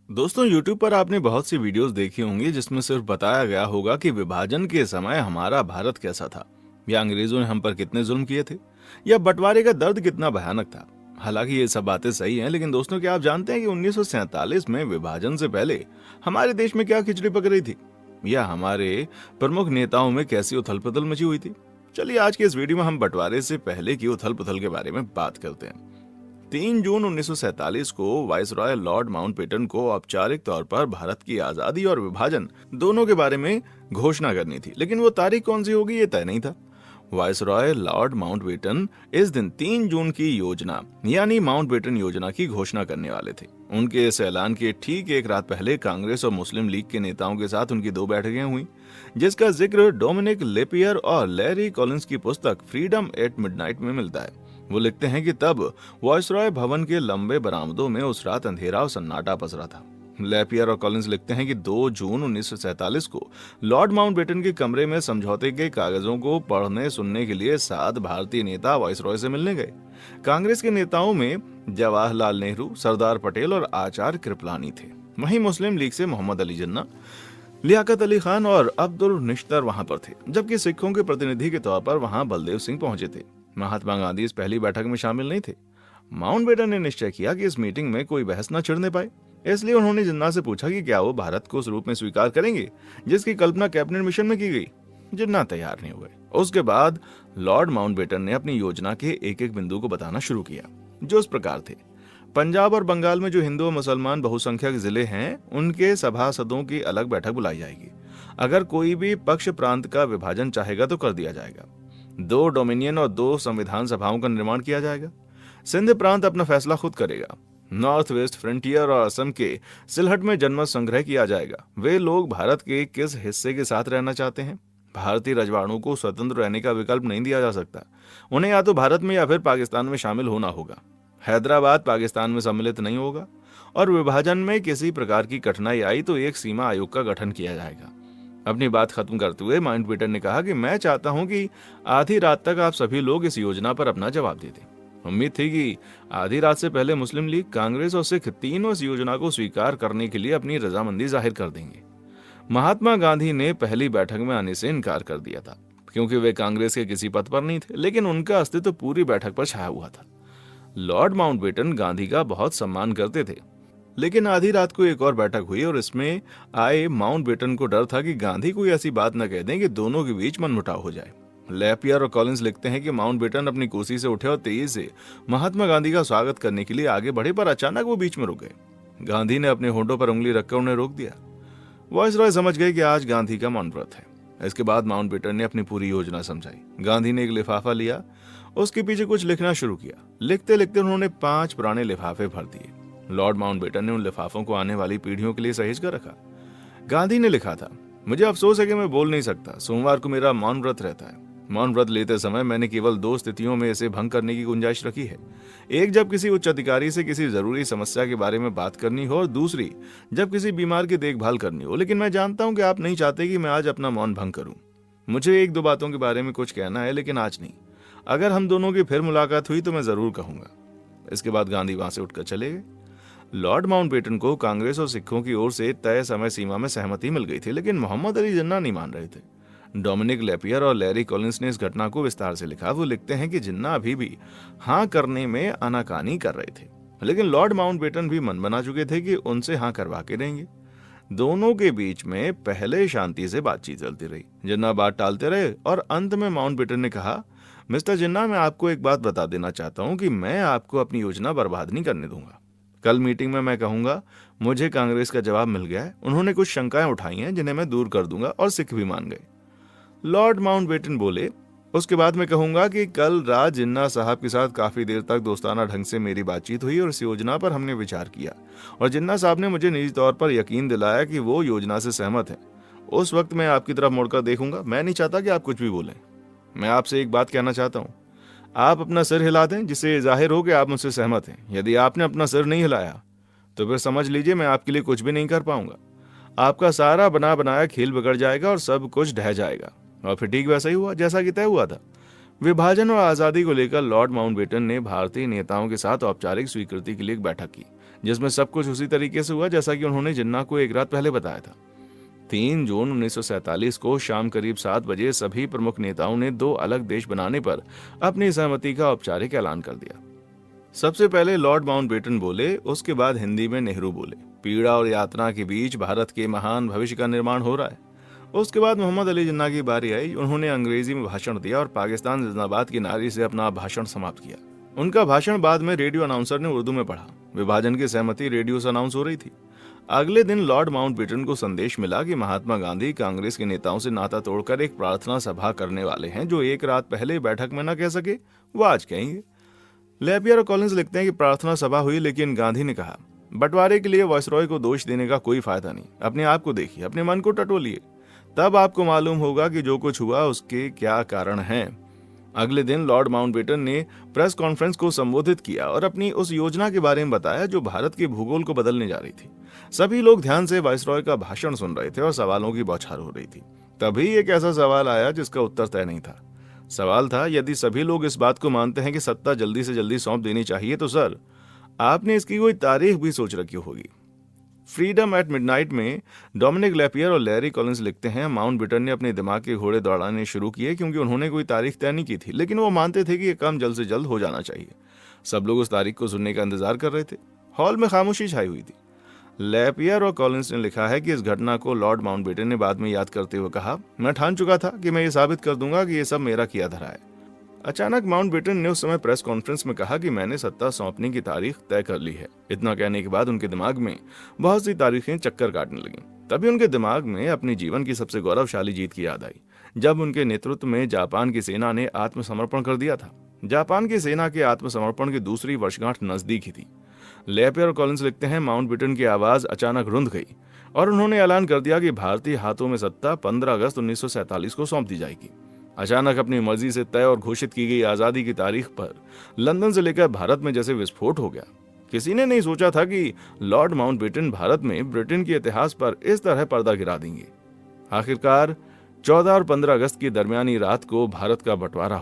दोस्तों YouTube पर आपने बहुत सी वीडियोस देखी होंगी जिसमें सिर्फ बताया गया होगा कि विभाजन के समय हमारा भारत कैसा था, या अंग्रेजों ने हम पर कितने जुल्म किए थे, या बंटवारे का दर्द कितना भयानक था। हालांकि ये सब बातें सही हैं, लेकिन दोस्तों क्या आप जानते हैं कि 1947 में विभाजन से पहले हमारे देश में क्या खिचड़ी पक रही थी, या हमारे प्रमुख नेताओं में कैसी उथल पुथल मची हुई थी। चलिए आज के इस वीडियो में हम बंटवारे से पहले की उथल पुथल के बारे में बात करते हैं। 3 जून 1947 को वाइसरॉय लॉर्ड माउंटबेटन को औपचारिक तौर पर भारत की आजादी और विभाजन दोनों के बारे में घोषणा करनी थी, लेकिन वो तारीख कौन सी होगी ये तय नहीं था। वाइसरॉय लॉर्ड माउंटबेटन इस दिन 3 जून की योजना यानी माउंटबेटन योजना की घोषणा करने वाले थे। उनके इस ऐलान के ठीक एक रात पहले कांग्रेस और मुस्लिम लीग के नेताओं के साथ उनकी 2 बैठकें हुई, जिसका जिक्र डोमिनिक लेपियर और लैरी कॉलिंस की पुस्तक फ्रीडम एट मिडनाइट में मिलता है। वो लिखते हैं कि तब वायसरॉय भवन के लंबे बरामदों में उस रात अंधेरा और सन्नाटा पसरा था। लैपियर और कॉलिंस लिखते हैं कि 2 जून 1947 को लॉर्ड माउंटबेटन के कमरे में समझौते के कागजों को पढ़ने सुनने के लिए 7 भारतीय नेता वायसरॉय से मिलने गए। कांग्रेस के नेताओं में जवाहरलाल नेहरू, सरदार पटेल और आचार्य कृपलानी थे। वहीं मुस्लिम लीग से मोहम्मद अली जिन्ना, लियाकत अली खान और अब्दुल निश्तर वहां पर थे, जबकि सिखों के प्रतिनिधि के तौर पर वहां बलदेव सिंह पहुंचे थे। महात्मा गांधी इस पहली बैठक में शामिल नहीं थे। माउंटबेटन ने निश्चय किया कि इस मीटिंग में कोई बहस न छिड़ने पाए, इसलिए उन्होंने जिन्ना से पूछा कि क्या वो भारत को उस रूप में स्वीकार करेंगे जिसकी कल्पना कैबिनेट मिशन में की गई। जिन्ना तैयार नहीं हुए। उसके बाद लॉर्ड माउंटबेटन ने अपनी योजना के एक एक बिंदु को बताना शुरू किया, जो इस प्रकार थे। पंजाब और बंगाल में जो हिंदू और मुसलमान बहुसंख्यक जिले हैं, उनके सभासदों की अलग बैठक बुलाई जाएगी। अगर कोई भी पक्ष प्रांत का विभाजन चाहेगा तो कर दिया जाएगा। 2 डोमिनियन और 2 संविधान सभाओं का निर्माण किया जाएगा। सिंध प्रांत अपना फैसला खुद करेगा। नॉर्थ वेस्ट फ्रंटियर और असम के सिलहट में जनमत संग्रह किया जाएगा। वे लोग भारत के किस हिस्से के साथ रहना चाहते हैं। भारतीय रजवाड़ों को स्वतंत्र रहने का विकल्प नहीं दिया जा सकता। उन्हें या तो भारत में या फिर पाकिस्तान में शामिल होना होगा। हैदराबाद पाकिस्तान में सम्मिलित नहीं होगा, और विभाजन में किसी प्रकार की कठिनाई आई तो एक सीमा आयोग का गठन किया जाएगा। अपनी बात खत्म करते हुए माउंटबेटन ने कहा कि मैं चाहता हूं कि आधी रात तक आप सभी लोग इस योजना पर अपना जवाब दे दें। उम्मीद थी कि आधी रात से पहले मुस्लिम लीग, कांग्रेस और सिख तीनों इस योजना को स्वीकार करने के लिए अपनी रजामंदी जाहिर कर देंगे। महात्मा गांधी ने पहली बैठक में आने से इनकार कर दिया था, क्योंकि वे कांग्रेस के किसी पद पर नहीं थे, लेकिन उनका अस्तित्व पूरी बैठक पर छाया हुआ था। लॉर्ड माउंटबेटन गांधी का बहुत सम्मान करते थे, लेकिन आधी रात को एक और बैठक हुई और इसमें आए माउंटबेटन को डर था कि गांधी कोई ऐसी बात न कह दें कि दोनों के बीच मनमुटाव हो जाए। लैपियर और कॉलिंस लिखते हैं कि माउंटबेटन अपनी कुर्सी से उठे और तेजी से महात्मा गांधी का स्वागत करने के लिए आगे बढ़े, पर अचानक वो बीच में रुक गए। गांधी ने अपने होंठों पर उंगली रखकर उन्हें रोक दिया। वायसरॉय समझ गए कि आज गांधी का मौन व्रत है। इसके बाद माउंटबेटन ने अपनी पूरी योजना समझाई। गांधी ने एक लिफाफा लिया, उसके पीछे कुछ लिखना शुरू किया। लिखते लिखते उन्होंने 5 पुराने लिफाफे भर दिए। लॉर्ड माउंटबेटन ने उन लिफाफों को आने वाली पीढ़ियों के लिए सहेज कर रखा। गांधी ने लिखा था, मुझे अफसोस है कि मैं बोल नहीं सकता। सोमवार को मेरा मौन व्रत रहता है। मौन व्रत लेते समय मैंने केवल 2 स्थितियों में इसे भंग करने की गुंजाइश रखी है। एक, जब किसी उच्च अधिकारी से किसी जरूरी समस्या के बारे में बात करनी हो, और दूसरी, जब किसी बीमार की देखभाल करनी हो। लेकिन मैं जानता हूं कि आप नहीं चाहते कि मैं आज अपना मौन भंग करूं। मुझे 1-2 बातों के बारे में कुछ कहना है, लेकिन आज नहीं। अगर हम दोनों की फिर मुलाकात हुई तो मैं जरूर कहूंगा। इसके बाद गांधी वहां से उठकर चले गए। लॉर्ड माउंटबेटन को कांग्रेस और सिखों की ओर से तय समय सीमा में सहमति मिल गई थी, लेकिन मोहम्मद अली जिन्ना नहीं मान रहे थे। डोमिनिक लेपियर और लैरी कॉलिंस ने इस घटना को विस्तार से लिखा। वो लिखते हैं कि जिन्ना अभी भी हाँ करने में आनाकानी कर रहे थे, लेकिन लॉर्ड माउंटबेटन भी मन बना चुके थे कि उनसे हाँ करवा के रहेंगे। दोनों के बीच में पहले शांति से बातचीत चलती रही। जिन्ना बात टालते रहे और अंत में माउंटबेटन ने कहा, मिस्टर जिन्ना, मैं आपको एक बात बता देना चाहता हूं कि मैं आपको अपनी योजना बर्बाद नहीं करने दूंगा। कल मीटिंग में मैं कहूंगा, मुझे कांग्रेस का जवाब मिल गया है। उन्होंने कुछ शंकाएं उठाई हैं जिन्हें मैं दूर कर दूंगा, और सिख भी मान गए। लॉर्ड माउंटबेटन बोले, उसके बाद मैं कहूंगा कि कल रात जिन्ना साहब के साथ काफी देर तक दोस्ताना ढंग से मेरी बातचीत हुई और इस योजना पर हमने विचार किया, और जिन्ना साहब ने मुझे निजी तौर पर यकीन दिलाया कि वो योजना से सहमत है। उस वक्त मैं आपकी तरफ मुड़कर देखूंगा। मैं नहीं चाहता कि आप कुछ भी बोलें। मैं आपसे एक बात कहना चाहता हूं, आप अपना सिर हिला दें जिससे जाहिर हो कि आप मुझसे सहमत हैं। यदि आपने अपना सिर नहीं हिलाया तो फिर समझ लीजिए मैं आपके लिए कुछ भी नहीं कर पाऊंगा। आपका सारा बना बनाया खेल बिगड़ जाएगा और सब कुछ ढह जाएगा। और फिर ठीक वैसा ही हुआ जैसा कि तय हुआ था। विभाजन और आजादी को लेकर लॉर्ड माउंटबेटन ने भारतीय नेताओं के साथ औपचारिक स्वीकृति के लिए एक बैठक की, जिसमें सब कुछ उसी तरीके से हुआ जैसा कि उन्होंने जिन्ना को एक रात पहले बताया था। 3 जून 1947 को शाम करीब 7 बजे सभी प्रमुख नेताओं ने 2 अलग देश बनाने पर अपनी सहमति का औपचारिक ऐलान कर दिया। सबसे पहले लॉर्ड माउंटबेटन बोले, उसके बाद हिंदी में नेहरू बोले, पीड़ा और यातना के बीच भारत के महान भविष्य का निर्माण हो रहा है। उसके बाद मोहम्मद अली जिन्ना की बारी आई। उन्होंने अंग्रेजी में भाषण दिया और पाकिस्तान जिंदाबाद की नारे से अपना भाषण समाप्त किया। उनका भाषण बाद में रेडियो अनाउंसर ने उर्दू में पढ़ा। विभाजन की सहमति रेडियो से अनाउंस हो रही थी। अगले दिन लॉर्ड माउंटबेटन को संदेश मिला कि महात्मा गांधी कांग्रेस के नेताओं से नाता तोड़कर एक प्रार्थना सभा करने वाले हैं। जो एक रात पहले बैठक में न कह सके वो आज कहेंगे। लैपियर और कॉलिंस लिखते हैं कि प्रार्थना सभा हुई, लेकिन गांधी ने कहा, बंटवारे के लिए वायसरॉय को दोष देने का कोई फायदा नहीं। अपने आप को देखिए, अपने मन को टटोलिए, तब आपको मालूम होगा कि जो कुछ हुआ उसके क्या कारण हैं। अगले दिन लॉर्ड माउंटबेटन ने प्रेस कॉन्फ्रेंस को संबोधित किया और अपनी उस योजना के बारे में बताया जो भारत के भूगोल को बदलने जा रही थी। सभी लोग ध्यान से वायसरॉय का भाषण सुन रहे थे और सवालों की बौछार हो रही थी। तभी एक ऐसा सवाल आया जिसका उत्तर तय नहीं था। सवाल था, यदि सभी लोग इस बात को मानते हैं कि सत्ता जल्दी से जल्दी सौंप देनी चाहिए, तो सर आपने इसकी कोई तारीख भी सोच रखी होगी। फ्रीडम एट मिडनाइट में डोमिनिक लैपियर और लैरी कॉलिंस लिखते हैं, माउंटबेटन ने अपने दिमाग के घोड़े दौड़ाने शुरू किए क्योंकि उन्होंने कोई तारीख तय नहीं की थी, लेकिन वो मानते थे कि यह काम जल्द से जल्द हो जाना चाहिए। सब लोग उस तारीख को सुनने का इंतजार कर रहे थे। हॉल में खामोशी छाई हुई थी। लैपियर और कॉलिंस ने लिखा है कि इस घटना को लॉर्ड माउंटबेटन ने बाद में याद करते हुए कहा, मैं ठान चुका था कि मैं ये साबित कर दूंगा कि ये सब मेरा किया धरा है। अचानक माउंटबेटन ने उस समय प्रेस कॉन्फ्रेंस में कहा कि मैंने सत्ता सौंपने की तारीख तय कर ली है। इतना कहने के बाद उनके दिमाग में बहुत सी तारीखें चक्कर काटने लगीं। तभी उनके दिमाग में अपने जीवन की सबसे गौरवशाली जीत की याद आई, जब उनके नेतृत्व में जापान की सेना ने आत्मसमर्पण कर दिया था। जापान की सेना के आत्मसमर्पण की दूसरी वर्षगांठ नजदीक ही थी। लैपियर और कॉलिंस लिखते हैं, माउंटबेटन की आवाज अचानक रुंध गई और उन्होंने ऐलान कर दिया कि भारतीय हाथों में सत्ता 15 अगस्त 1947 को सौंप दी जाएगी। अचानक अपनी मर्जी से तय और घोषित की गई आजादी की तारीख पर लंदन से लेकर भारत में जैसे विस्फोट हो गया। किसी ने नहीं सोचा था कि लॉर्ड माउंटबेटन भारत में ब्रिटेन के इतिहास पर इस तरह पर्दा गिरा देंगे। आखिरकार 14 और 15 अगस्त की दरमियानी रात को भारत का बंटवारा